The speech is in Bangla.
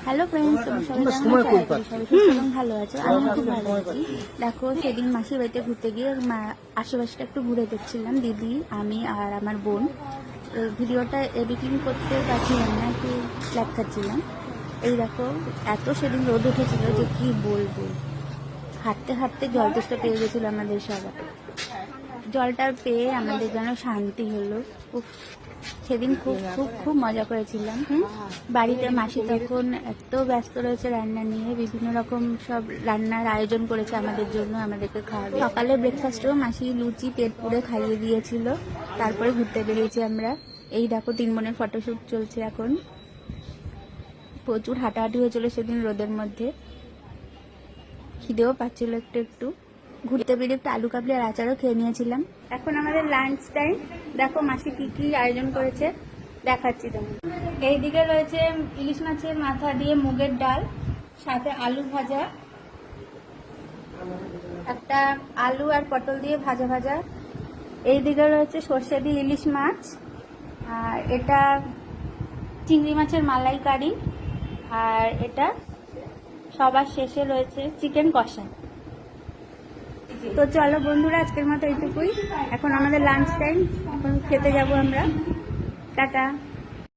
হ্যালো ফ্রেন্ডস, তোমরা সবাই ভালো আছো? আমি খুব ভালো আছি। দেখো, সেদিন মাসির বাড়িতে ঘুরতে গিয়ে আশেপাশটা একটু ঘুরে দেখছিলাম, দিদি, আমি আর আমার বোন। ভিডিওটা এডিটিং করতে পারছিলাম না, একটু ল্যাগ খাচ্ছিলাম। এই দেখো, এত সেদিন রোদ উঠেছিল যে কি বলবো, হাঁটতে হাঁটতে জল তেষ্টা পেয়ে গেছিলো আমাদের সবার। জলটা পেয়ে আমাদের যেন শান্তি হলো। সেদিন খুব খুব খুব মজা করেছিলাম। বাড়িতে মাসি তখন এত ব্যস্ত রয়েছে রান্না নিয়ে, বিভিন্ন রকম সব রান্নার আয়োজন করেছে আমাদের জন্য, আমাদেরকে খাওয়াবে। সকালে ব্রেকফাস্টেও মাসি লুচি পেট পুরে খাইয়ে দিয়েছিল। তারপরে ঘুরতে বেরিয়েছি আমরা। এই দেখো, 3 বোনের ফটোশ্যুট চলছে এখন। প্রচুর হাঁটাহাঁটি হয়েছিল সেদিন রোদের মধ্যে, খিদেও পাচ্ছিল একটু একটু। ঘুরতে বেরিয়ে একটু আলু কাবলি আর আচারও খেয়ে নিয়েছিলাম। এখন আমাদের লাঞ্চ টাইম। দেখো মাসি কি কি আয়োজন করেছে, দেখাচ্ছি তোমার। এইদিকে রয়েছে ইলিশ মাছের মাথা দিয়ে মুগের ডাল, সাথে আলু ভাজা, একটা আলু আর পটল দিয়ে ভাজা ভাজা। এইদিকে রয়েছে সর্ষে দিয়ে ইলিশ মাছ, আর এটা চিংড়ি মাছের মালাইকারি, আর এটা সবার শেষে রয়েছে চিকেন কষা। তো চলো বন্ধুরা, আজকের মতো এইটুকুই। এখন আমাদের লাঞ্চ টাইম, এখন খেতে যাবো আমরা। টাটা।